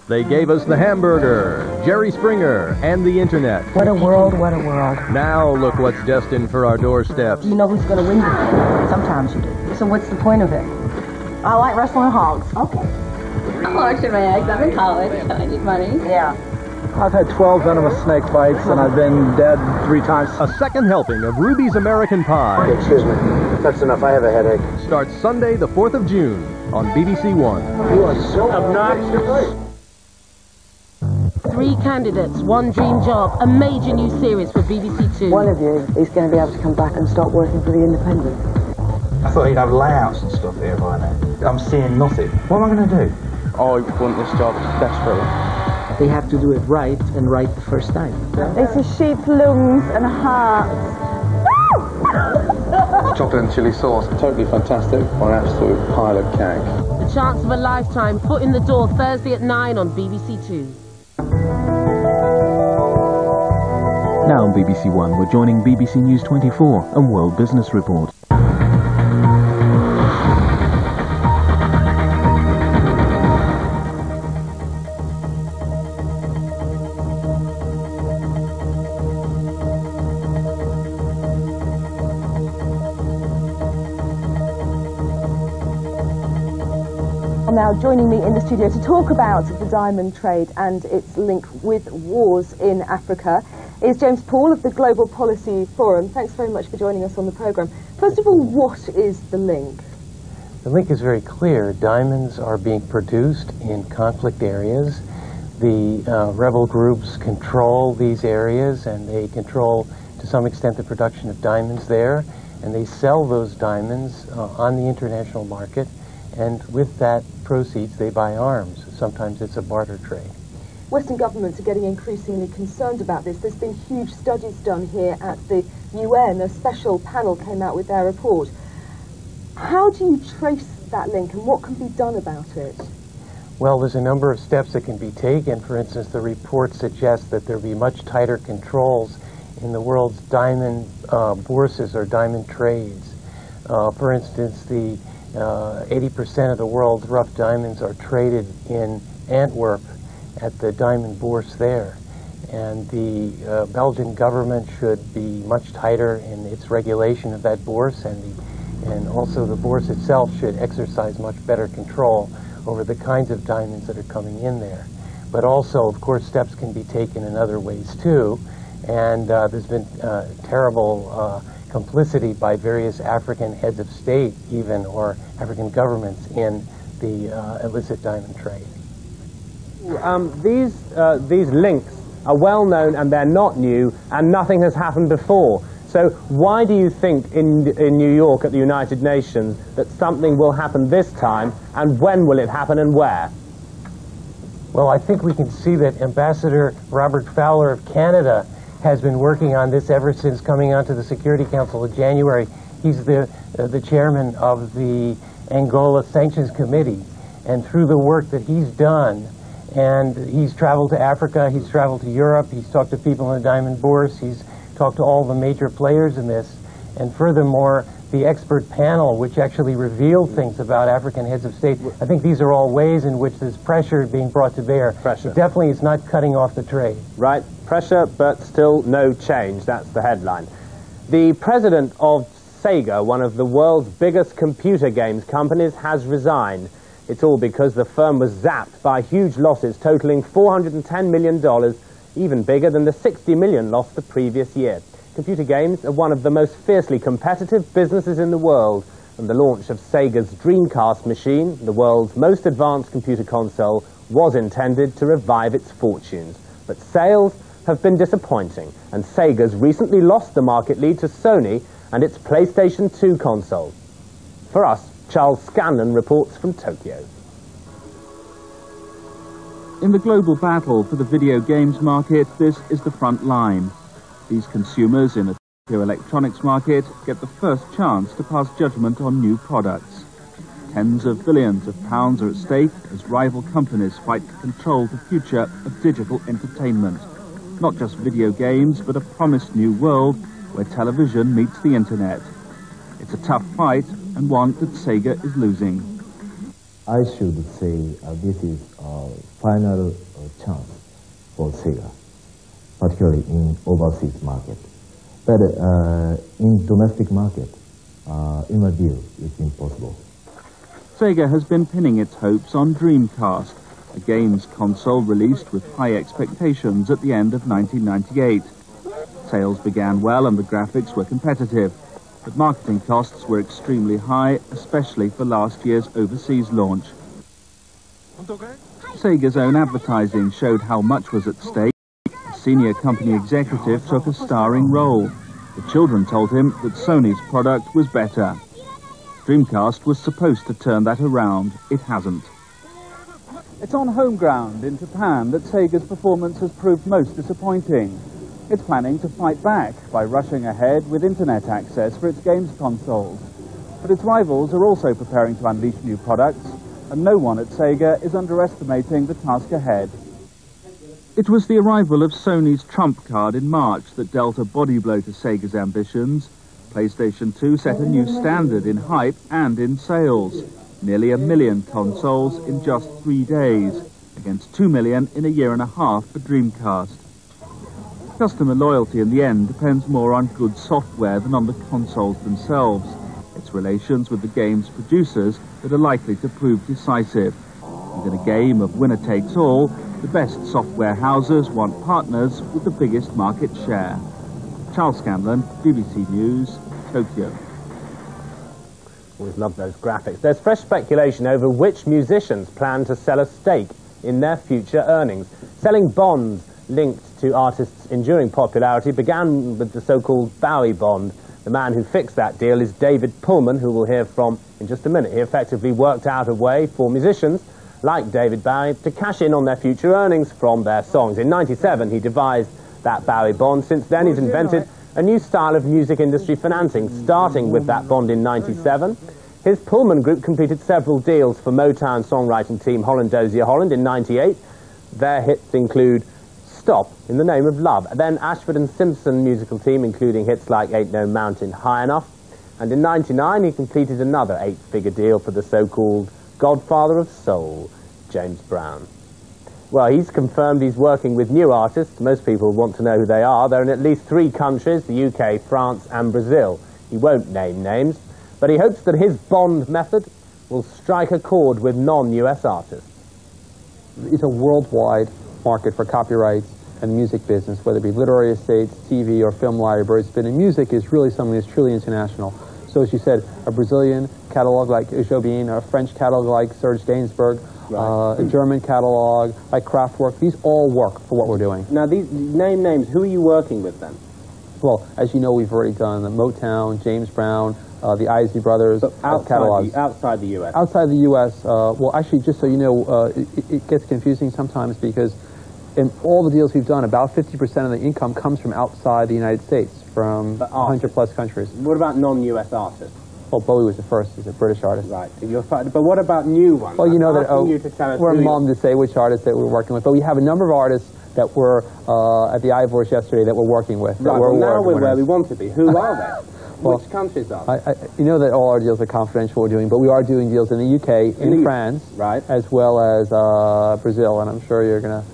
They gave us the hamburger, Jerry Springer, and the internet. What a world, what a world. Now look what's destined for our doorsteps. You know who's going to win this? Sometimes you do. So what's the point of it? I like wrestling hogs. Okay. I'm washing my eggs. I'm in college. I need money. Yeah. I've had 12 venomous snake bites, and I've been dead 3 times. A second helping of Ruby's American Pie. Excuse me. That's enough. I have a headache. Starts Sunday, the 4th of June on BBC One. You are so obnoxious. 3 candidates, 1 dream job, a major new series for BBC Two. One of you is going to be able to come back and start working for The Independent. I thought you'd have layouts and stuff here by now. I'm seeing nothing. What am I going to do? I want this job desperately. They have to do it right, and right the first time. This is sheep's lungs and hearts. Chocolate and chili sauce, totally fantastic. An absolute pile of cake. The chance of a lifetime, foot in the door, Thursday at 9 on BBC Two. Now on BBC One, we're joining BBC News 24 and World Business Report. Now joining me in the studio to talk about the diamond trade and its link with wars in Africa is James Paul of the Global Policy Forum. Thanks very much for joining us on the programme. First of all, what is the link? The link is very clear. Diamonds are being produced in conflict areas. The rebel groups control these areas, and they control to some extent the production of diamonds there, and they sell those diamonds on the international market. And with that proceeds, they buy arms. Sometimes it's a barter trade. Western governments are getting increasingly concerned about this. There's been huge studies done here at the UN. A special panel came out with their report. How do you trace that link, and what can be done about it? Well, there's a number of steps that can be taken. For instance, the report suggests that there be much tighter controls in the world's diamond bourses or diamond trades. For instance, the 80% of the world's rough diamonds are traded in Antwerp at the diamond bourse there. And the Belgian government should be much tighter in its regulation of that bourse, and also the bourse itself should exercise much better control over the kinds of diamonds that are coming in there. But also, of course, steps can be taken in other ways too, and there's been terrible complicity by various African heads of state, even, or African governments in the illicit diamond trade. These links are well known, and they're not new, and nothing has happened before. So why do you think in New York at the United Nations that something will happen this time, and when will it happen, and where? Well, I think we can see that Ambassador Robert Fowler of Canada has been working on this ever since coming onto the Security Council in January. He's the chairman of the Angola Sanctions Committee, and through the work that he's done, and he's traveled to Africa, he's traveled to Europe, he's talked to people in the diamond bourse, he's talked to all the major players in this, and furthermore, the expert panel, which actually revealed things about African heads of state. I think these are all ways in which there's pressure being brought to bear. Pressure. It definitely is not cutting off the trade. Right, pressure, but still no change. That's the headline. The president of Sega, one of the world's biggest computer games companies, has resigned. It's all because the firm was zapped by huge losses totaling $410 million, even bigger than the $60 million lost the previous year. Computer games are one of the most fiercely competitive businesses in the world, and the launch of Sega's Dreamcast machine, the world's most advanced computer console, was intended to revive its fortunes. But sales have been disappointing, and Sega's recently lost the market lead to Sony and its PlayStation 2 console. For us, Charles Scanlon reports from Tokyo. In the global battle for the video games market, this is the front line. These consumers in the Tokyo electronics market get the first chance to pass judgment on new products. Tens of billions of pounds are at stake as rival companies fight to control the future of digital entertainment. Not just video games, but a promised new world where television meets the internet. It's a tough fight, and one that Sega is losing. I should say this is a final chance for Sega, particularly in overseas market. But in domestic market, in my view, it's impossible. Sega has been pinning its hopes on Dreamcast, a games console released with high expectations at the end of 1998. Sales began well and the graphics were competitive, but marketing costs were extremely high, especially for last year's overseas launch. Sega's own advertising showed how much was at stake. A senior company executive took a starring role. The children told him that Sony's product was better. Dreamcast was supposed to turn that around. It hasn't. It's on home ground in Japan that Sega's performance has proved most disappointing. It's planning to fight back by rushing ahead with internet access for its games consoles. But its rivals are also preparing to unleash new products, and no one at Sega is underestimating the task ahead. It was the arrival of Sony's trump card in March that dealt a body blow to Sega's ambitions. PlayStation 2 set a new standard in hype and in sales. Nearly 1 million consoles in just 3 days, against 2 million in a year and a half for Dreamcast. Customer loyalty in the end depends more on good software than on the consoles themselves. It's relations with the game's producers that are likely to prove decisive. And in a game of winner takes all, the best software houses want partners with the biggest market share. Charles Scanlon, BBC News, Tokyo. Always love those graphics. There's fresh speculation over which musicians plan to sell a stake in their future earnings. Selling bonds linked to artists' enduring popularity began with the so-called Bowie bond. The man who fixed that deal is David Pullman, who we'll hear from in just a minute. He effectively worked out a way for musicians like David Bowie to cash in on their future earnings from their songs. In '97, he devised that Bowie bond. Since then, he's invented a new style of music industry financing, starting with that bond in '97. His Pullman Group completed several deals for Motown songwriting team Holland Dozier Holland in '98. Their hits include Stop, In the Name of Love. Then Ashford and Simpson musical team, including hits like Ain't No Mountain High Enough. And in '99, he completed another 8-figure deal for the so-called Godfather of Soul, James Brown. Well, he's confirmed he's working with new artists. Most people want to know who they are. They're in at least 3 countries, the UK, France and Brazil. He won't name names, but he hopes that his bond method will strike a chord with non-US artists. It's a worldwide market for copyrights and music business, whether it be literary estates, TV or film libraries. But in music is really something that's truly international. So as you said, a Brazilian catalog like Jobim, a French catalog like Serge Gainsbourg, a German catalog like Kraftwerk, these all work for what we're doing. Now, these name names, who are you working with then? Well, as you know, we've already done the Motown, James Brown, the Isley Brothers catalogs. Outside the U.S.? Outside the U.S., well, actually, just so you know, it gets confusing sometimes because in all the deals we've done, about 50% of the income comes from outside the United States, from 100-plus countries. What about non-U.S. artists? Well, Bowie was the first. He's a British artist. Right. But what about new ones? Well, you know that you to tell us we're mum to say which artists that we're working with, but we have a number of artists that were at the Ivors yesterday that we're working with. Right. Well, now we're where we want to be. Who are they? Well, which countries are they? You know that all our deals are confidential we're doing, but we are doing deals in the UK, in France, right, as well as Brazil, and I'm sure you're going to...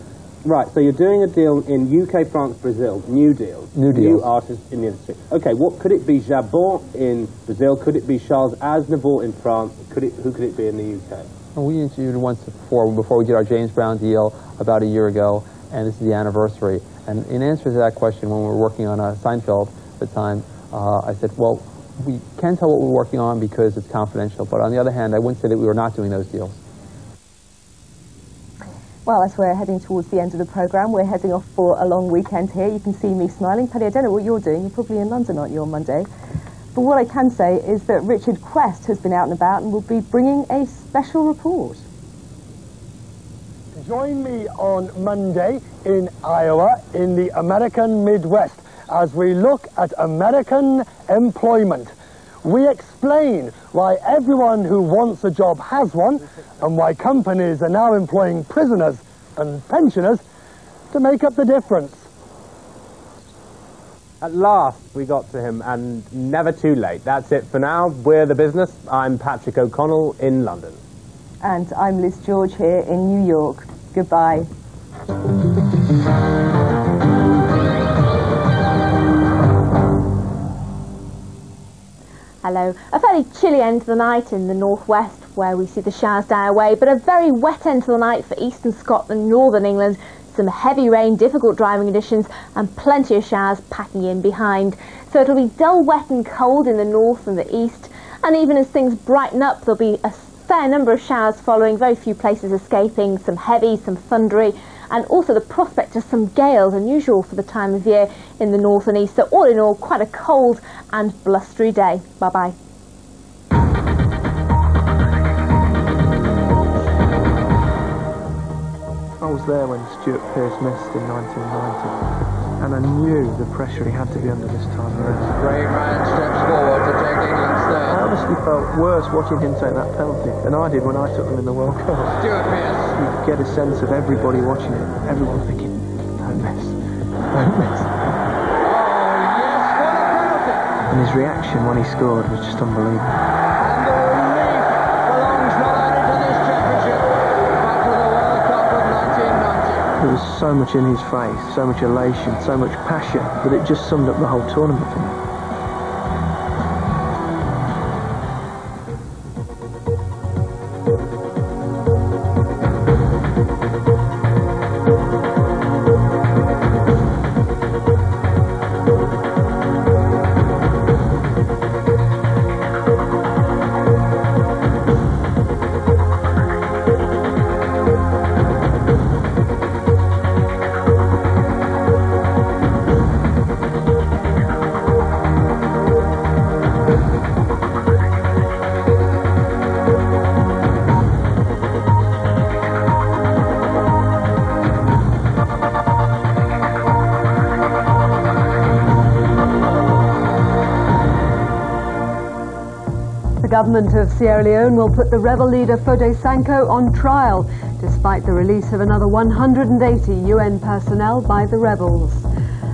Right, so you're doing a deal in UK, France, Brazil, new deals. New artists in the industry. Okay, what could it be? Jabon in Brazil? Could it be Charles Aznavour in France? Who could it be in the UK? Well, we interviewed once before we did our James Brown deal about a year ago, and this is the anniversary. And in answer to that question, when we were working on Seinfeld at the time, I said, well, we can't tell what we're working on because it's confidential, but on the other hand, I wouldn't say that we were not doing those deals. Well, as we're heading towards the end of the programme, we're heading off for a long weekend here. You can see me smiling. Paddy, I don't know what you're doing. You're probably in London, aren't you, on Monday? But what I can say is that Richard Quest has been out and about and will be bringing a special report. Join me on Monday in Iowa in the American Midwest as we look at American employment. We explain why everyone who wants a job has one and why companies are now employing prisoners and pensioners to make up the difference. At last we got to him, and never too late. That's it for now. We're The Business. I'm Patrick O'Connell in London. And I'm Liz George here in New York. Goodbye. Hello. A fairly chilly end to the night in the northwest where we see the showers die away, but a very wet end to the night for eastern Scotland, northern England. Some heavy rain, difficult driving conditions and plenty of showers packing in behind. So it'll be dull, wet and cold in the north and the east, and even as things brighten up there'll be a fair number of showers following, very few places escaping, some heavy, some thundery, and also the prospect of some gales, unusual for the time of year in the north and east. So all in all, quite a cold and blustery day. Bye-bye. I was there when Stuart Pearce missed in 1990, and I knew the pressure he had to be under this time around. Craig Ryan steps forward to take England's third. I honestly felt worse watching him take that penalty than I did when I took them in the World Cup. Stuart Pearce. You get a sense of everybody watching it, everyone thinking, don't miss, don't miss. Oh, yes, what a penalty! And his reaction when he scored was just unbelievable. And the relief belongs not only to this championship, but to the World Cup of 1990. There was so much in his face, so much elation, so much passion, that it just summed up the whole tournament for me. The government of Sierra Leone will put the rebel leader Foday Sankoh on trial, despite the release of another 180 UN personnel by the rebels.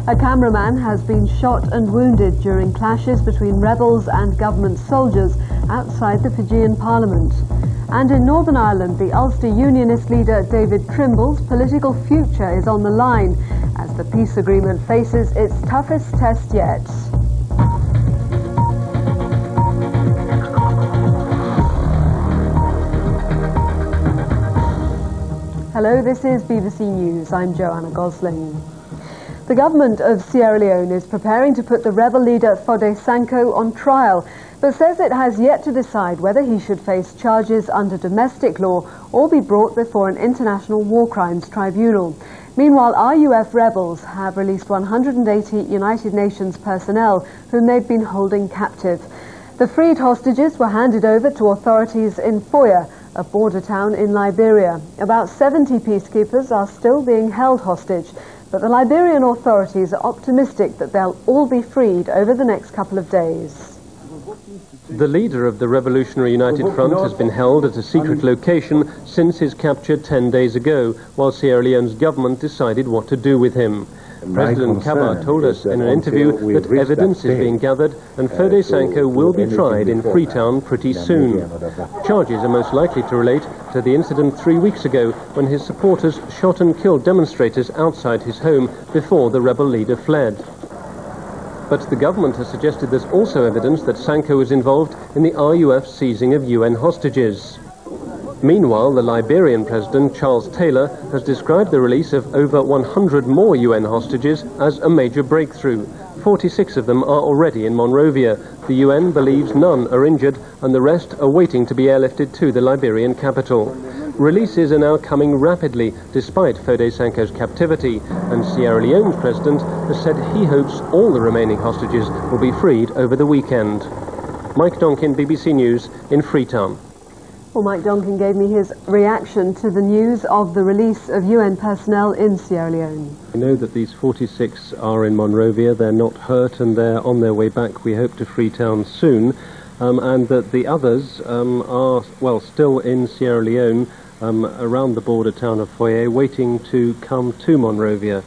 A cameraman has been shot and wounded during clashes between rebels and government soldiers outside the Fijian parliament. And in Northern Ireland, the Ulster Unionist leader David Trimble's political future is on the line as the peace agreement faces its toughest test yet. Hello, this is BBC News. I'm Joanna Gosling. The government of Sierra Leone is preparing to put the rebel leader Foday Sankoh on trial, but says it has yet to decide whether he should face charges under domestic law or be brought before an international war crimes tribunal. Meanwhile, RUF rebels have released 180 United Nations personnel whom they've been holding captive. The freed hostages were handed over to authorities in Foya, a border town in Liberia. About 70 peacekeepers are still being held hostage, but the Liberian authorities are optimistic that they'll all be freed over the next couple of days. The leader of the Revolutionary United Front has been held at a secret location since his capture 10 days ago, while Sierra Leone's government decided what to do with him. President Kaba told us in an interview that evidence is being gathered and Foday Sankoh will be tried in Freetown pretty soon. Charges are most likely to relate to the incident 3 weeks ago when his supporters shot and killed demonstrators outside his home before the rebel leader fled. But the government has suggested there's also evidence that Sankoh was involved in the RUF seizing of UN hostages. Meanwhile, the Liberian president, Charles Taylor, has described the release of over 100 more UN hostages as a major breakthrough. 46 of them are already in Monrovia. The UN believes none are injured and the rest are waiting to be airlifted to the Liberian capital. Releases are now coming rapidly despite Foday Sankoh's captivity, and Sierra Leone's president has said he hopes all the remaining hostages will be freed over the weekend. Mike Donkin, BBC News in Freetown. Well, Mike Donkin gave me his reaction to the news of the release of UN personnel in Sierra Leone. We know that these 46 are in Monrovia. They're not hurt and they're on their way back, we hope, to Freetown soon. And that the others are, well, still in Sierra Leone, around the border town of Foya, waiting to come to Monrovia.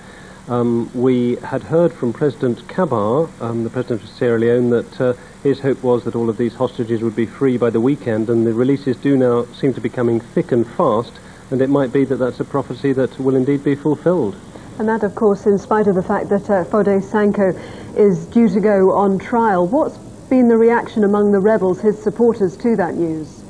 We had heard from President Kabar, the president of Sierra Leone, that his hope was that all of these hostages would be free by the weekend, and the releases do now seem to be coming thick and fast, and it might be that that's a prophecy that will indeed be fulfilled. And that, of course, in spite of the fact that Foday Sankoh is due to go on trial. What's been the reaction among the rebels, his supporters, to that news?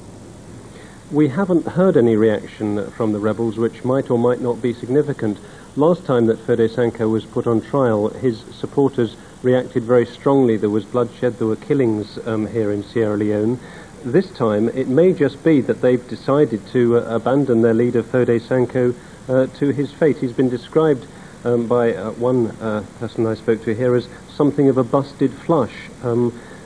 We haven't heard any reaction from the rebels, which might or might not be significant. Last time that Foday Sankoh was put on trial, his supporters reacted very strongly. There was bloodshed, there were killings here in Sierra Leone. This time, it may just be that they've decided to abandon their leader, Foday Sankoh, to his fate. He's been described by one person I spoke to here as something of a busted flush.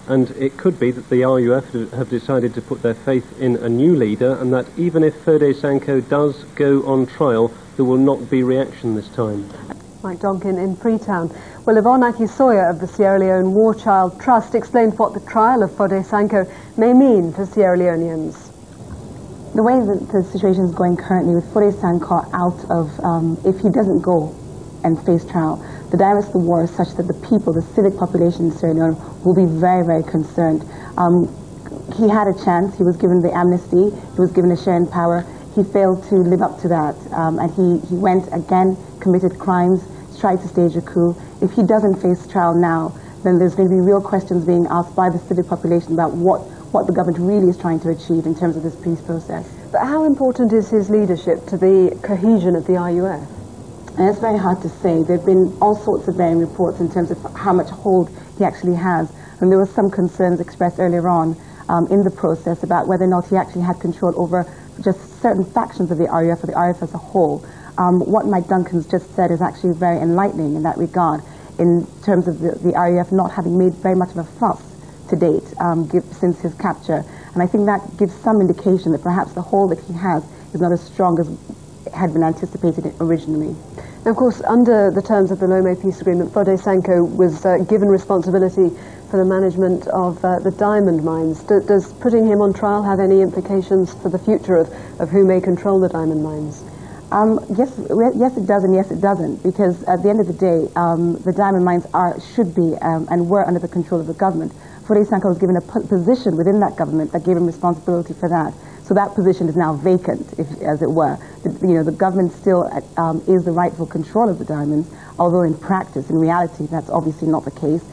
And it could be that the RUF have decided to put their faith in a new leader, and that even if Foday Sankoh does go on trial, there will not be reaction this time. Mike Donkin in Freetown. Well, Yvonne Akisoya of the Sierra Leone War Child Trust explained what the trial of Foday Sankoh may mean for Sierra Leoneans. The way that the situation is going currently with Foday Sankoh out of, if he doesn't go and face trial, the dynamics of the war is such that the people, the civic population in Sierra Leone, will be very, very concerned. He had a chance. He was given the amnesty. He was given a share in power. He failed to live up to that, and he went again, committed crimes, tried to stage a coup. If he doesn't face trial now, then there's going to be real questions being asked by the civic population about what the government really is trying to achieve in terms of this peace process. But how important is his leadership to the cohesion of the RUF? And it's very hard to say. There have been all sorts of varying reports in terms of how much hold he actually has. And there were some concerns expressed earlier on in the process about whether or not he actually had control over just certain factions of the RUF or the RUF as a whole. What Mike Duncan's just said is actually very enlightening in that regard, in terms of the RUF not having made very much of a fuss to date since his capture. And I think that gives some indication that perhaps the hold that he has is not as strong as had been anticipated originally. Now, of course, under the terms of the Lomé Peace Agreement, Foday Sankoh was given responsibility for the management of the diamond mines. Does putting him on trial have any implications for the future of who may control the diamond mines? Yes, it does, and yes, it doesn't, because at the end of the day, the diamond mines should be and were under the control of the government. Foday Sankoh was given a position within that government that gave him responsibility for that. So that position is now vacant, as it were. The government still is the rightful control of the diamonds, although in practice, in reality, that's obviously not the case.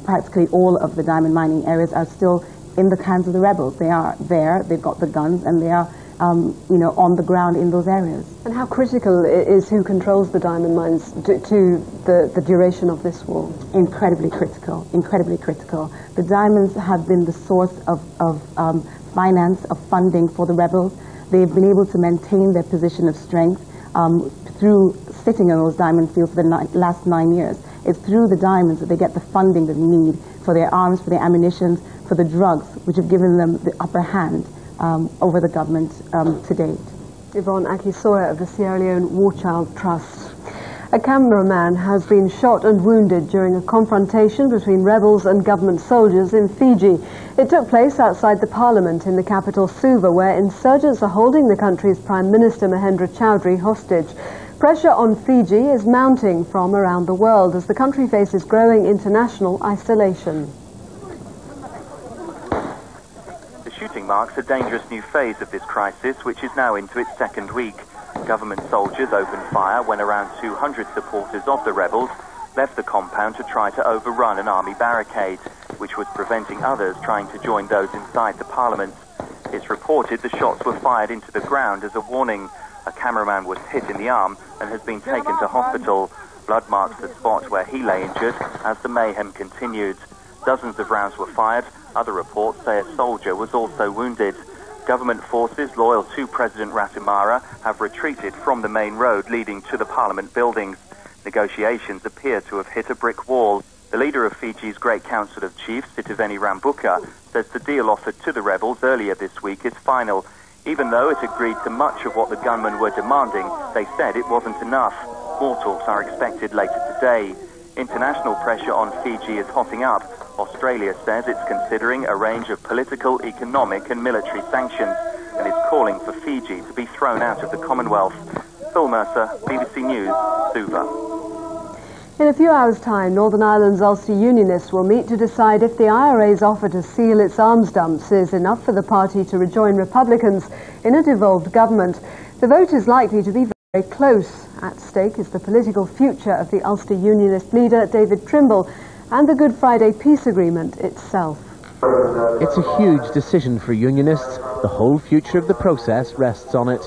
Practically all of the diamond mining areas are still in the hands of the rebels. They are there, they've got the guns, and they are on the ground in those areas. And how critical is who controls the diamond mines to the duration of this war? Incredibly critical, incredibly critical. The diamonds have been the source of finance, of funding for the rebels. They've been able to maintain their position of strength through sitting in those diamond fields for the last 9 years. It's through the diamonds that they get the funding that they need for their arms, for their ammunition, for the drugs, which have given them the upper hand over the government to date. Yvonne Akisoya of the Sierra Leone War Child Trust. A cameraman has been shot and wounded during a confrontation between rebels and government soldiers in Fiji. It took place outside the parliament in the capital Suva, where insurgents are holding the country's Prime Minister Mahendra Chaudhry hostage. Pressure on Fiji is mounting from around the world as the country faces growing international isolation. The shooting marks a dangerous new phase of this crisis, which is now into its second week. Government soldiers opened fire when around 200 supporters of the rebels left the compound to try to overrun an army barricade, which was preventing others trying to join those inside the parliament. It's reported the shots were fired into the ground as a warning. A cameraman was hit in the arm and has been taken to hospital. Blood marks the spot where he lay injured as the mayhem continued. Dozens of rounds were fired. Other reports say a soldier was also wounded. Government forces loyal to President Ratimara have retreated from the main road leading to the parliament buildings. Negotiations appear to have hit a brick wall. The leader of Fiji's Great Council of Chiefs, Sitiveni Rambuka, says the deal offered to the rebels earlier this week is final. Even though it agreed to much of what the gunmen were demanding, they said it wasn't enough. More talks are expected later today. International pressure on Fiji is hotting up. Australia says it's considering a range of political, economic and military sanctions and is calling for Fiji to be thrown out of the Commonwealth. Phil Mercer, BBC News, Suva. In a few hours' time, Northern Ireland's Ulster Unionists will meet to decide if the IRA's offer to seal its arms dumps is enough for the party to rejoin Republicans in a devolved government. The vote is likely to be very close. At stake is the political future of the Ulster Unionist leader, David Trimble, and the Good Friday Peace Agreement itself. It's a huge decision for Unionists. The whole future of the process rests on it.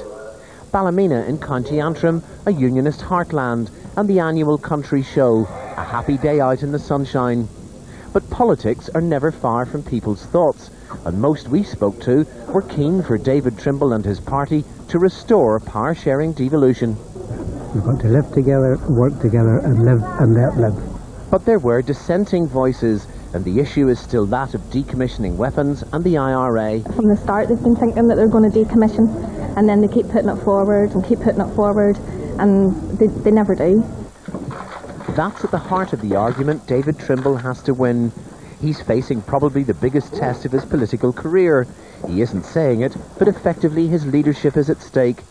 Ballymena in County Antrim, a Unionist heartland, and the annual country show, a happy day out in the sunshine. But politics are never far from people's thoughts, and most we spoke to were keen for David Trimble and his party to restore power-sharing devolution. We've got to live together, work together, and live and let live. But there were dissenting voices, and the issue is still that of decommissioning weapons and the IRA. From the start they've been thinking that they're going to decommission, and then they keep putting it forward and keep putting it forward, and they never do. That's at the heart of the argument David Trimble has to win. He's facing probably the biggest test of his political career. He isn't saying it, but effectively his leadership is at stake.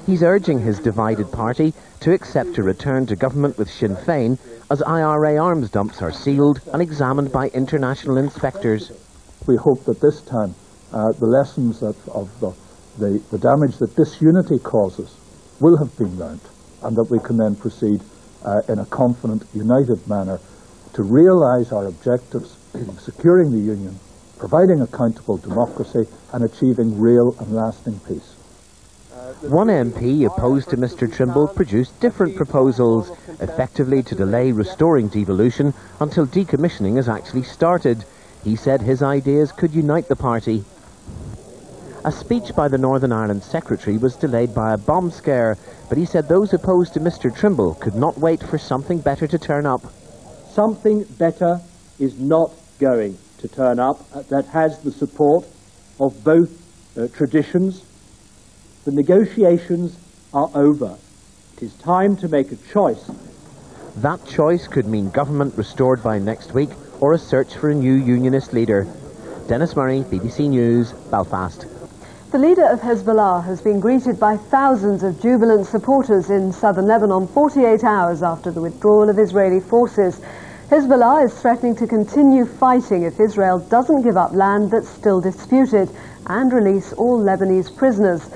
He's urging his divided party to accept a return to government with Sinn Féin as IRA arms dumps are sealed and examined by international inspectors. We hope that this time the lessons of the damage that disunity causes will have been learnt, and that we can then proceed in a confident, united manner to realise our objectives of securing the Union, providing accountable democracy and achieving real and lasting peace. One MP opposed to Mr Trimble produced different proposals, effectively to delay restoring devolution until decommissioning has actually started. He said his ideas could unite the party. A speech by the Northern Ireland Secretary was delayed by a bomb scare, but he said those opposed to Mr Trimble could not wait for something better to turn up. Something better is not going to turn up that has the support of both traditions. The negotiations are over. It is time to make a choice. That choice could mean government restored by next week or a search for a new Unionist leader. Dennis Murray, BBC News, Belfast. The leader of Hezbollah has been greeted by thousands of jubilant supporters in southern Lebanon 48 hours after the withdrawal of Israeli forces. Hezbollah is threatening to continue fighting if Israel doesn't give up land that's still disputed and release all Lebanese prisoners.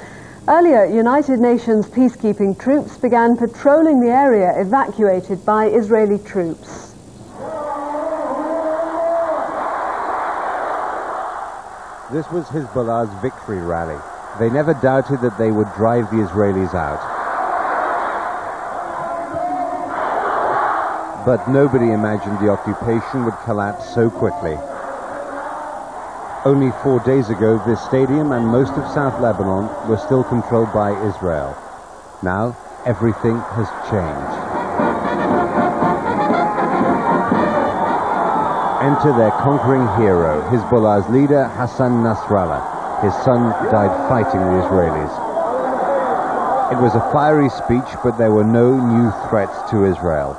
Earlier, United Nations peacekeeping troops began patrolling the area evacuated by Israeli troops. This was Hezbollah's victory rally. They never doubted that they would drive the Israelis out. But nobody imagined the occupation would collapse so quickly. Only 4 days ago, this stadium and most of South Lebanon were still controlled by Israel. Now, everything has changed. Enter their conquering hero, Hezbollah's leader, Hassan Nasrallah. His son died fighting the Israelis. It was a fiery speech, but there were no new threats to Israel.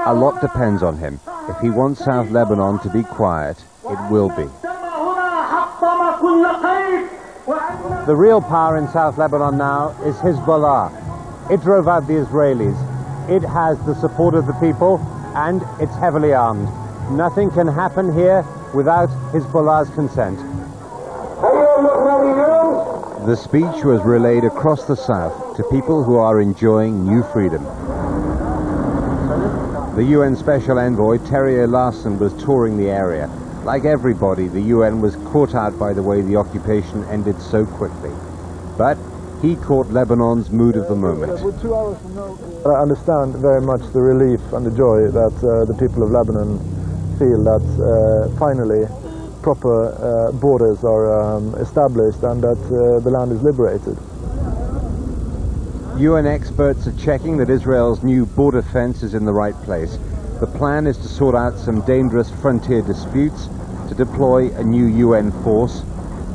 A lot depends on him. If he wants South Lebanon to be quiet, it will be. The real power in South Lebanon now is Hezbollah. It drove out the Israelis. It has the support of the people, and it's heavily armed. Nothing can happen here without Hezbollah's consent. The speech was relayed across the south to people who are enjoying new freedom. The UN Special Envoy, Terje Larsen, was touring the area. Like everybody, the UN was caught out by the way the occupation ended so quickly. But he caught Lebanon's mood of the moment. I understand very much the relief and the joy that the people of Lebanon feel that finally proper borders are established and that the land is liberated. UN experts are checking that Israel's new border fence is in the right place. The plan is to sort out some dangerous frontier disputes, to deploy a new UN force,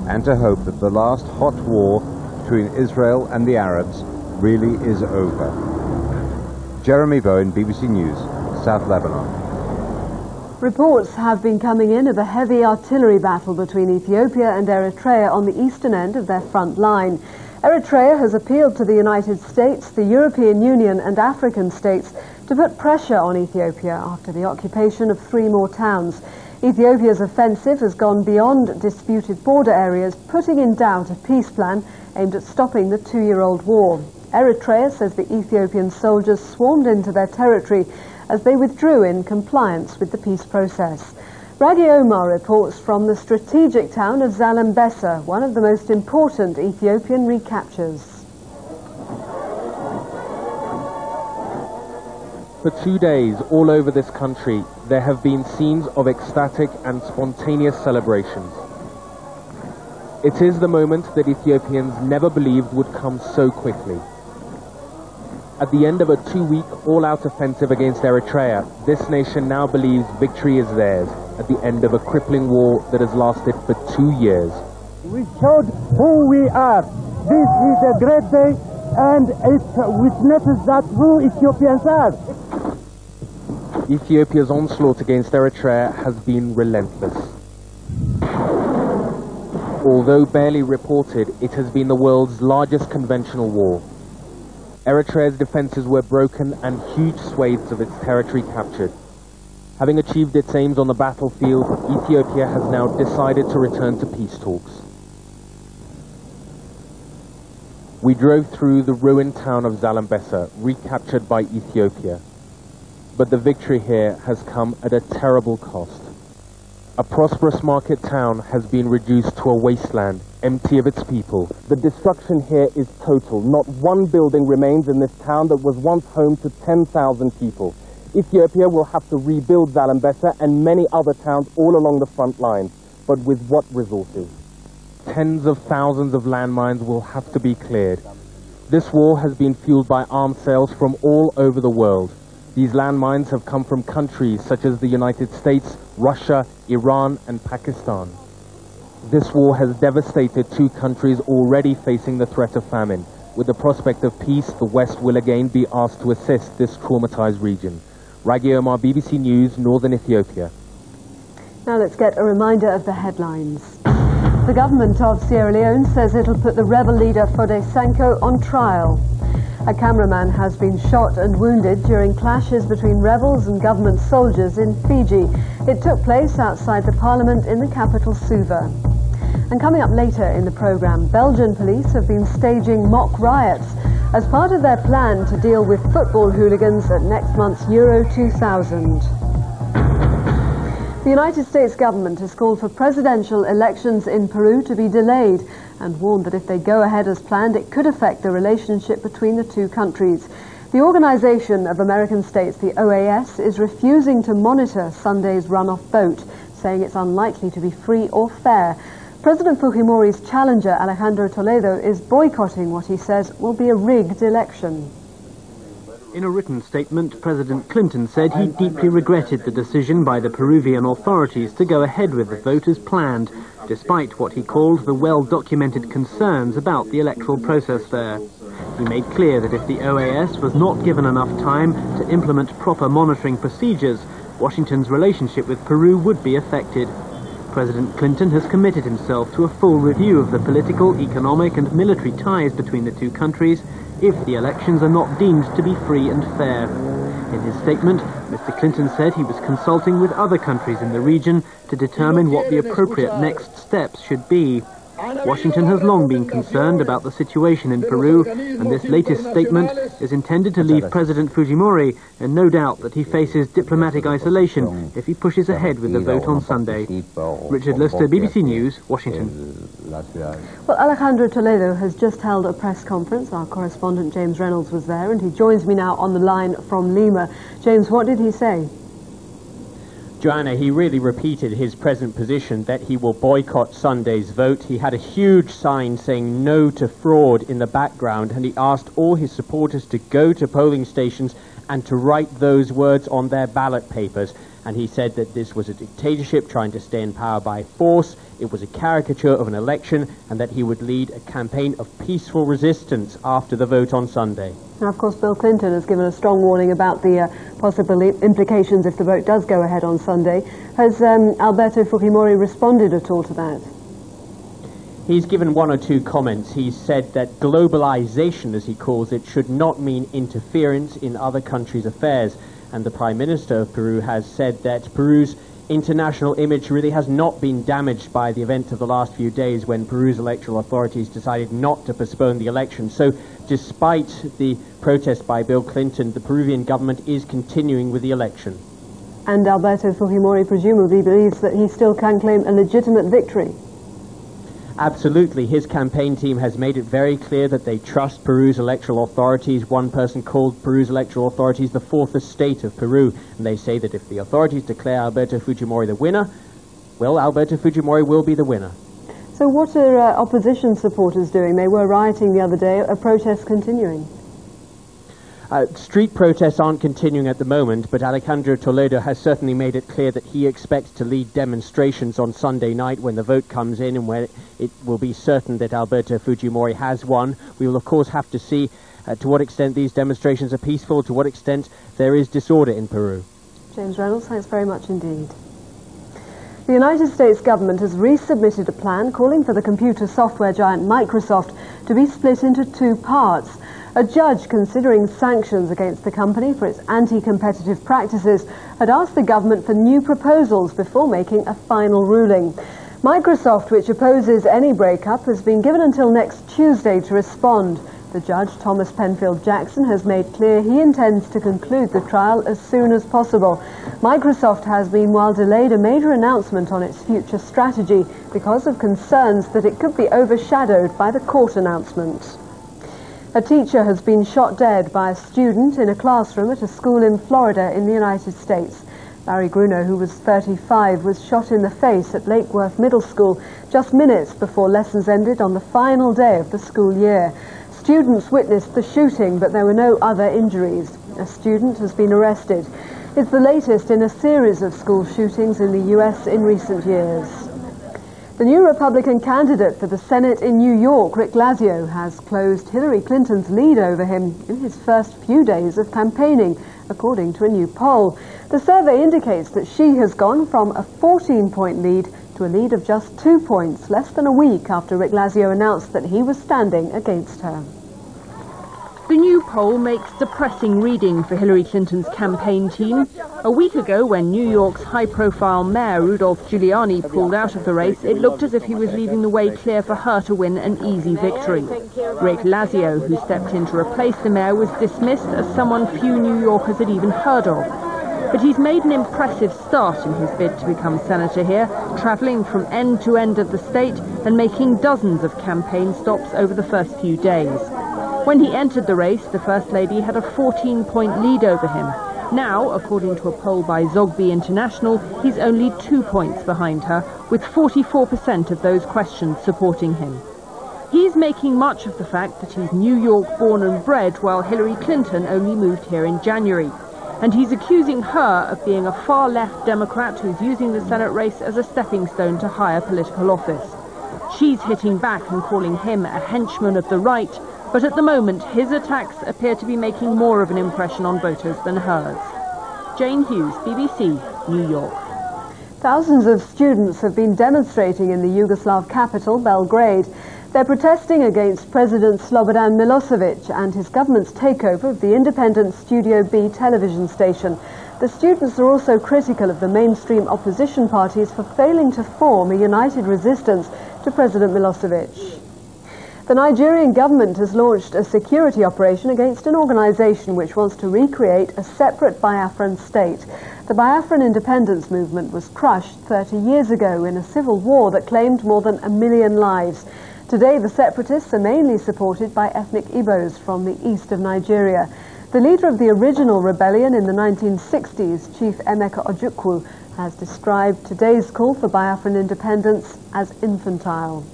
and to hope that the last hot war between Israel and the Arabs really is over. Jeremy Bowen, BBC News, South Lebanon. Reports have been coming in of a heavy artillery battle between Ethiopia and Eritrea on the eastern end of their front line. Eritrea has appealed to the United States, the European Union and African states to put pressure on Ethiopia after the occupation of 3 more towns. Ethiopia's offensive has gone beyond disputed border areas, putting in doubt a peace plan aimed at stopping the 2-year-old war. Eritrea says the Ethiopian soldiers swarmed into their territory as they withdrew in compliance with the peace process. Ragi Omar reports from the strategic town of Zalambesa, one of the most important Ethiopian recaptures. For 2 days, all over this country, there have been scenes of ecstatic and spontaneous celebrations. It is the moment that Ethiopians never believed would come so quickly. At the end of a 2-week all-out offensive against Eritrea, this nation now believes victory is theirs at the end of a crippling war that has lasted for 2 years. We showed who we are. This is a great day, and it witnesses that who Ethiopians are. Ethiopia's onslaught against Eritrea has been relentless. Although barely reported, it has been the world's largest conventional war. Eritrea's defences were broken and huge swathes of its territory captured. Having achieved its aims on the battlefield, Ethiopia has now decided to return to peace talks. We drove through the ruined town of Zalambesa, recaptured by Ethiopia. But the victory here has come at a terrible cost. A prosperous market town has been reduced to a wasteland, empty of its people. The destruction here is total. Not one building remains in this town that was once home to 10,000 people. Ethiopia will have to rebuild Zalambesa and many other towns all along the front line. But with what resources? Tens of thousands of landmines will have to be cleared. This war has been fueled by arms sales from all over the world. These landmines have come from countries such as the United States, Russia, Iran, and Pakistan. This war has devastated 2 countries already facing the threat of famine. With the prospect of peace, the West will again be asked to assist this traumatized region. Ragi Omar, BBC News, Northern Ethiopia. Now let's get a reminder of the headlines. The government of Sierra Leone says it'll put the rebel leader Foday Sankoh on trial. A cameraman has been shot and wounded during clashes between rebels and government soldiers in Fiji. It took place outside the parliament in the capital, Suva. And coming up later in the programme, Belgian police have been staging mock riots as part of their plan to deal with football hooligans at next month's Euro 2000. The United States government has called for presidential elections in Peru to be delayed and warned that if they go ahead as planned, it could affect the relationship between the 2 countries. The Organization of American States, the OAS, is refusing to monitor Sunday's runoff vote, saying it's unlikely to be free or fair. President Fujimori's challenger, Alejandro Toledo, is boycotting what he says will be a rigged election. In a written statement, President Clinton said he deeply regretted the decision by the Peruvian authorities to go ahead with the vote as planned, despite what he called the well-documented concerns about the electoral process there. He made clear that if the OAS was not given enough time to implement proper monitoring procedures, Washington's relationship with Peru would be affected. President Clinton has committed himself to a full review of the political, economic and military ties between the 2 countries if the elections are not deemed to be free and fair. In his statement, Mr. Clinton said he was consulting with other countries in the region to determine what the appropriate next steps should be. Washington has long been concerned about the situation in Peru, and this latest statement is intended to leave President Fujimori in no doubt that he faces diplomatic isolation if he pushes ahead with the vote on Sunday. Richard Lister, BBC News, Washington. Well, Alejandro Toledo has just held a press conference. Our correspondent James Reynolds was there, and he joins me now on the line from Lima. James, what did he say? Joanna, he really repeated his present position that he will boycott Sunday's vote. He had a huge sign saying no to fraud in the background, and he asked all his supporters to go to polling stations and to write those words on their ballot papers. And he said that this was a dictatorship trying to stay in power by force, it was a caricature of an election, and that he would lead a campaign of peaceful resistance after the vote on Sunday. Now, of course, Bill Clinton has given a strong warning about the possible implications if the vote does go ahead on Sunday. Has Alberto Fujimori responded at all to that? He's given one or two comments. He said that globalization, as he calls it, should not mean interference in other countries' affairs. And the Prime Minister of Peru has said that Peru's international image really has not been damaged by the events of the last few days when Peru's electoral authorities decided not to postpone the election. So despite the protest by Bill Clinton, the Peruvian government is continuing with the election. And Alberto Fujimori presumably believes that he still can claim a legitimate victory. Absolutely. His campaign team has made it very clear that they trust Peru's electoral authorities. One person called Peru's electoral authorities the fourth estate of Peru. And they say that if the authorities declare Alberto Fujimori the winner, well, Alberto Fujimori will be the winner. So what are opposition supporters doing? They were rioting the other day. Are protests continuing? Street protests aren't continuing at the moment, but Alejandro Toledo has certainly made it clear that he expects to lead demonstrations on Sunday night when the vote comes in and when it will be certain that Alberto Fujimori has won. We will, of course, have to see to what extent these demonstrations are peaceful, to what extent there is disorder in Peru. James Reynolds, thanks very much indeed. The United States government has resubmitted a plan calling for the computer software giant Microsoft to be split into two parts. A judge considering sanctions against the company for its anti-competitive practices had asked the government for new proposals before making a final ruling. Microsoft, which opposes any breakup, has been given until next Tuesday to respond. The judge, Thomas Penfield Jackson, has made clear he intends to conclude the trial as soon as possible. Microsoft has meanwhile delayed a major announcement on its future strategy because of concerns that it could be overshadowed by the court announcement. A teacher has been shot dead by a student in a classroom at a school in Florida in the United States. Larry Grunow, who was 35, was shot in the face at Lake Worth Middle School just minutes before lessons ended on the final day of the school year. Students witnessed the shooting, but there were no other injuries. A student has been arrested. It's the latest in a series of school shootings in the US in recent years. The new Republican candidate for the Senate in New York, Rick Lazio, has closed Hillary Clinton's lead over him in his first few days of campaigning, according to a new poll. The survey indicates that she has gone from a 14-point lead to a lead of just 2 points, less than a week after Rick Lazio announced that he was standing against her. The new poll makes depressing reading for Hillary Clinton's campaign team. A week ago, when New York's high-profile mayor Rudolph Giuliani pulled out of the race, it looked as if he was leaving the way clear for her to win an easy victory. Rick Lazio, who stepped in to replace the mayor, was dismissed as someone few New Yorkers had even heard of. But he's made an impressive start in his bid to become senator here, travelling from end to end of the state and making dozens of campaign stops over the first few days. When he entered the race, the First Lady had a 14-point lead over him. Now, according to a poll by Zogby International, he's only 2 points behind her, with 44% of those questioned supporting him. He's making much of the fact that he's New York born and bred, while Hillary Clinton only moved here in January. And he's accusing her of being a far-left Democrat who's using the Senate race as a stepping stone to higher political office. She's hitting back and calling him a henchman of the right, but at the moment his attacks appear to be making more of an impression on voters than hers. Jane Hughes, BBC, New York. Thousands of students have been demonstrating in the Yugoslav capital, Belgrade. They're protesting against President Slobodan Milosevic and his government's takeover of the independent Studio B television station. The students are also critical of the mainstream opposition parties for failing to form a united resistance to President Milosevic. The Nigerian government has launched a security operation against an organization which wants to recreate a separate Biafran state. The Biafran independence movement was crushed 30 years ago in a civil war that claimed more than 1 million lives. Today, the separatists are mainly supported by ethnic Igbos from the east of Nigeria. The leader of the original rebellion in the 1960s, Chief Emeka Ojukwu, has described today's call for Biafran independence as infantile.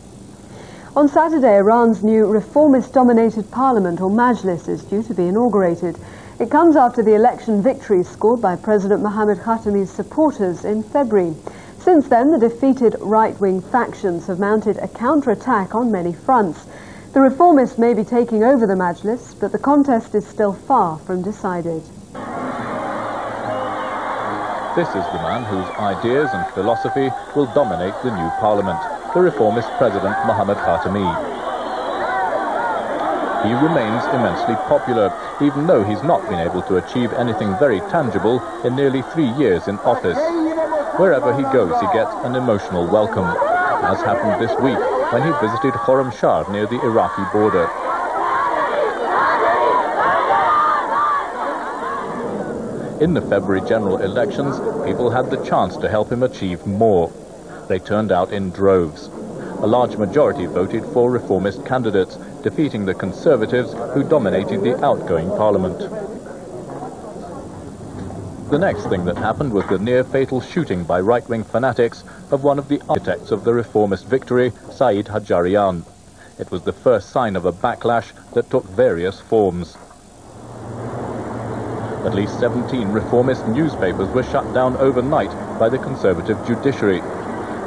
On Saturday, Iran's new reformist-dominated parliament, or Majlis, is due to be inaugurated. It comes after the election victory scored by President Mohammad Khatami's supporters in February. Since then, the defeated right-wing factions have mounted a counterattack on many fronts. The reformists may be taking over the Majlis, but the contest is still far from decided. This is the man whose ideas and philosophy will dominate the new parliament. the reformist president Mohammad Khatami. He remains immensely popular, even though he's not been able to achieve anything very tangible in nearly 3 years in office. Wherever he goes, he gets an emotional welcome, as happened this week when he visited Khorramshahr near the Iraqi border. In the February general elections, people had the chance to help him achieve more. They turned out in droves. A large majority voted for reformist candidates, defeating the Conservatives who dominated the outgoing parliament. The next thing that happened was the near-fatal shooting by right-wing fanatics of one of the architects of the reformist victory, Saeed Hajjarian. It was the first sign of a backlash that took various forms. At least 17 reformist newspapers were shut down overnight by the Conservative judiciary.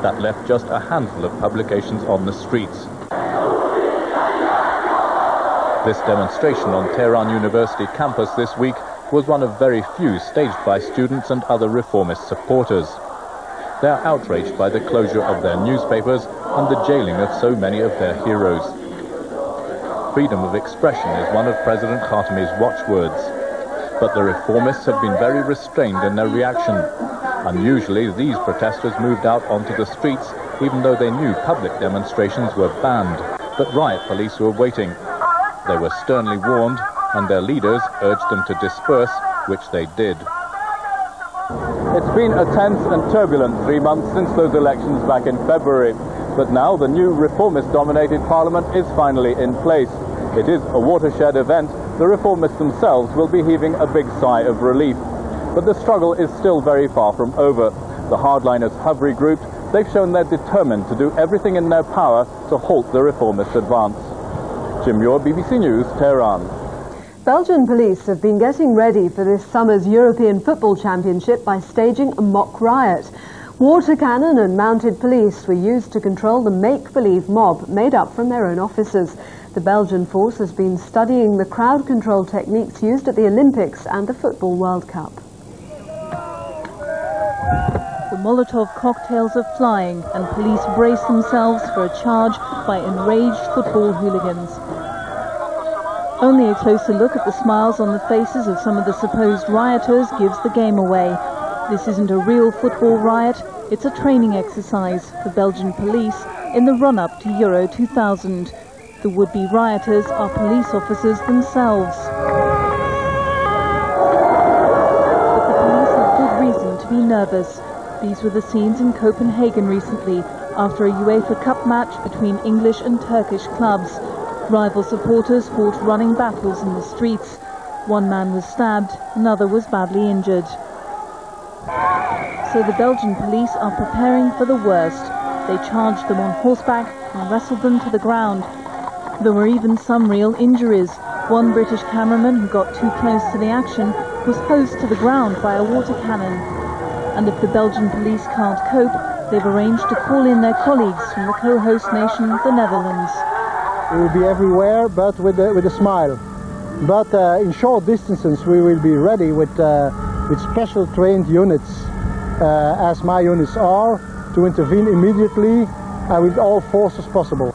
That left just a handful of publications on the streets. This demonstration on Tehran University campus this week was one of very few staged by students and other reformist supporters. They are outraged by the closure of their newspapers and the jailing of so many of their heroes. Freedom of expression is one of President Khatami's watchwords. But the reformists have been very restrained in their reaction. Unusually, these protesters moved out onto the streets, even though they knew public demonstrations were banned. But riot police were waiting. They were sternly warned, and their leaders urged them to disperse, which they did. It's been a tense and turbulent 3 months since those elections back in February. But now the new reformist-dominated parliament is finally in place. It is a watershed event. The reformists themselves will be heaving a big sigh of relief. But the struggle is still very far from over. The hardliners have regrouped. They've shown they're determined to do everything in their power to halt the reformist advance. Jim Muir, BBC News, Tehran. Belgian police have been getting ready for this summer's European Football Championship by staging a mock riot. Water cannon and mounted police were used to control the make-believe mob made up from their own officers. The Belgian force has been studying the crowd control techniques used at the Olympics and the Football World Cup. The Molotov cocktails are flying and police brace themselves for a charge by enraged football hooligans. Only a closer look at the smiles on the faces of some of the supposed rioters gives the game away. This isn't a real football riot, it's a training exercise for Belgian police in the run-up to Euro 2000. The would-be rioters are police officers themselves. But the police have good reason to be nervous. These were the scenes in Copenhagen recently, after a UEFA Cup match between English and Turkish clubs. Rival supporters fought running battles in the streets. One man was stabbed, another was badly injured. So the Belgian police are preparing for the worst. They charged them on horseback and wrestled them to the ground. There were even some real injuries. One British cameraman who got too close to the action was hosed to the ground by a water cannon. And if the Belgian police can't cope, they've arranged to call in their colleagues from the co-host nation, the Netherlands. We will be everywhere, but with a smile. But in short distances, we will be ready with special trained units, as my units are, to intervene immediately with all forces possible.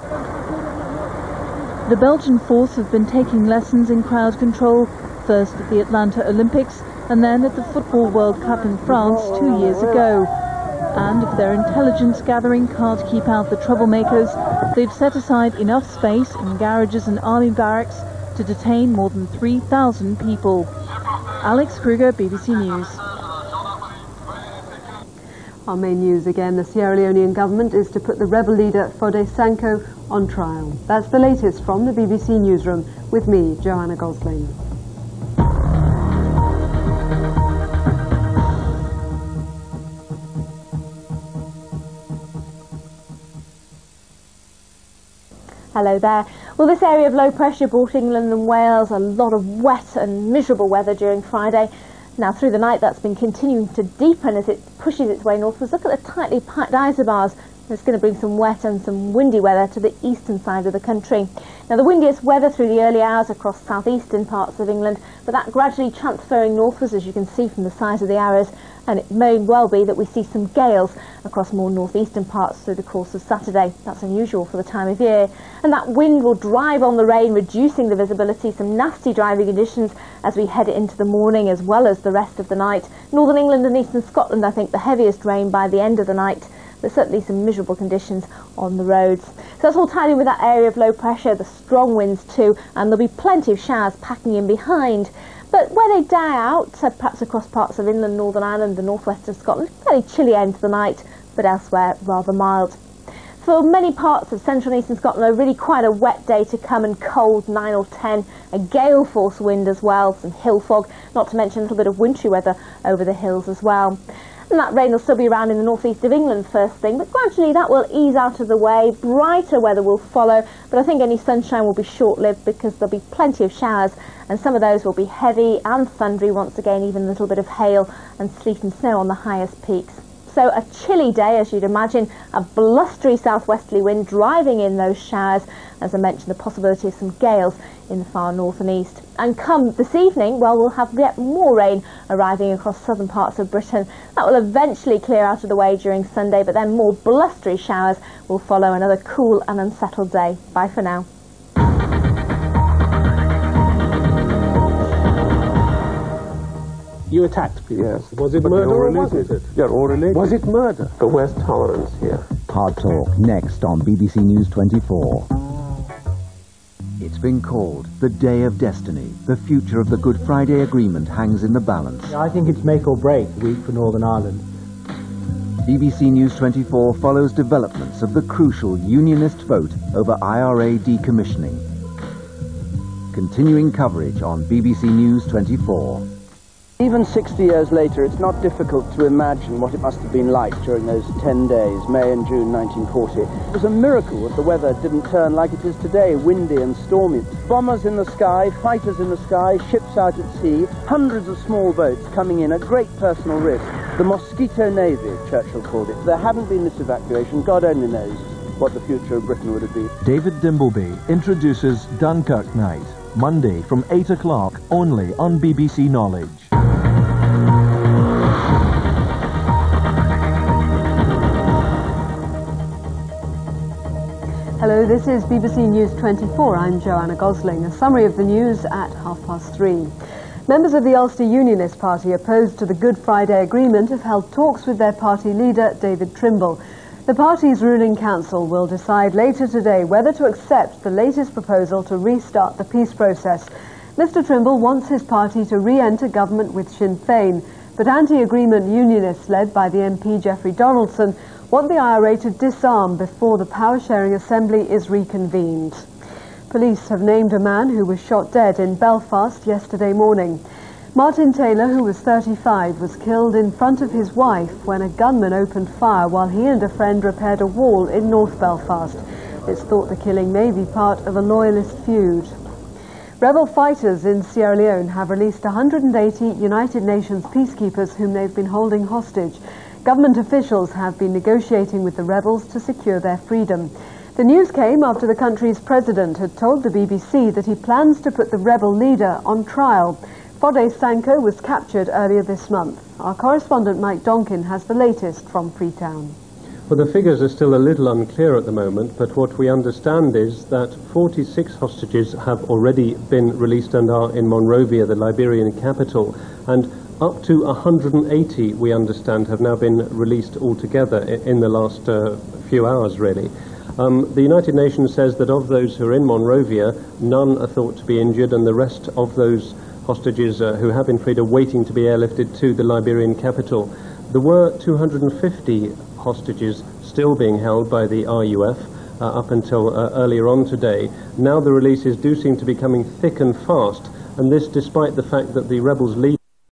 The Belgian force have been taking lessons in crowd control, first at the Atlanta Olympics and then at the Football World Cup in France 2 years ago. And if their intelligence gathering can't keep out the troublemakers, they've set aside enough space in garages and army barracks to detain more than 3,000 people. Alex Kruger, BBC News. Our main news again, the Sierra Leonean government is to put the rebel leader Fode Sanko on trial. That's the latest from the BBC Newsroom with me, Joanna Gosling. Hello there. Well, this area of low pressure brought England and Wales a lot of wet and miserable weather during Friday. Now, through the night, that's been continuing to deepen as it pushes its way northwards. Look at the tightly packed isobars It's going to bring some wet and some windy weather to the eastern side of the country. Now, the windiest weather through the early hours across southeastern parts of England, but that gradually transferring northwards, as you can see from the size of the arrows, and it may well be that we see some gales across more northeastern parts through the course of Saturday. That's unusual for the time of year. And that wind will drive on the rain, reducing the visibility, some nasty driving conditions as we head into the morning as well as the rest of the night. Northern England and eastern Scotland, I think, the heaviest rain by the end of the night. There's certainly some miserable conditions on the roads. So that's all tied in with that area of low pressure, the strong winds too, and there'll be plenty of showers packing in behind. But where they die out, perhaps across parts of inland Northern Ireland and northwestern Scotland, fairly chilly end to the night, but elsewhere rather mild. For many parts of central and eastern Scotland, really quite a wet day to come and cold, 9 or 10, a gale force wind as well, some hill fog, not to mention a little bit of wintry weather over the hills as well. And that rain will still be around in the northeast of England first thing, but gradually that will ease out of the way. Brighter weather will follow, but I think any sunshine will be short-lived because there'll be plenty of showers, and some of those will be heavy and thundery once again, even a little bit of hail and sleet and snow on the highest peaks. So a chilly day, as you'd imagine, a blustery southwesterly wind driving in those showers. As I mentioned, the possibility of some gales in the far north and east. And come this evening, well, we'll have yet more rain arriving across southern parts of Britain. That will eventually clear out of the way during Sunday, but then more blustery showers will follow. Another cool and unsettled day. Bye for now. You attacked people. Yes. Was it murder or wasn't it? They're all related. Was it murder? But where's tolerance here? Hard Talk, next on BBC News 24. It's been called the Day of Destiny. The future of the Good Friday Agreement hangs in the balance. I think it's make or break week for Northern Ireland. BBC News 24 follows developments of the crucial unionist vote over IRA decommissioning. Continuing coverage on BBC News 24. Even 60 years later, it's not difficult to imagine what it must have been like during those 10 days, May and June 1940. It was a miracle that the weather didn't turn like it is today, windy and stormy. Bombers in the sky, fighters in the sky, ships out at sea, hundreds of small boats coming in at great personal risk. The Mosquito Navy, Churchill called it. If there hadn't been this evacuation, God only knows what the future of Britain would have been. David Dimbleby introduces Dunkirk Night, Monday from 8 o'clock, only on BBC Knowledge. Hello, this is BBC News 24. I'm Joanna Gosling. A summary of the news at 3:30. Members of the Ulster Unionist Party opposed to the Good Friday Agreement have held talks with their party leader, David Trimble. The party's ruling council will decide later today whether to accept the latest proposal to restart the peace process. Mr Trimble wants his party to re-enter government with Sinn Féin, but anti-agreement unionists led by the MP Geoffrey Donaldson want the IRA to disarm before the Power-Sharing Assembly is reconvened. Police have named a man who was shot dead in Belfast yesterday morning. Martin Taylor, who was 35, was killed in front of his wife when a gunman opened fire while he and a friend repaired a wall in North Belfast. It's thought the killing may be part of a loyalist feud. Rebel fighters in Sierra Leone have released 180 United Nations peacekeepers whom they've been holding hostage. Government officials have been negotiating with the rebels to secure their freedom. The news came after the country's president had told the BBC that he plans to put the rebel leader on trial. Fode Sanko was captured earlier this month. Our correspondent Mike Donkin has the latest from Freetown. Well, the figures are still a little unclear at the moment, but what we understand is that 46 hostages have already been released and are in Monrovia, the Liberian capital, and up to 180, we understand, have now been released altogether in the last few hours, really. The United Nations says that of those who are in Monrovia, none are thought to be injured, and the rest of those hostages who have been freed are waiting to be airlifted to the Liberian capital. There were 250 hostages still being held by the RUF up until earlier on today. Now the releases do seem to be coming thick and fast, and this despite the fact that the rebels' leader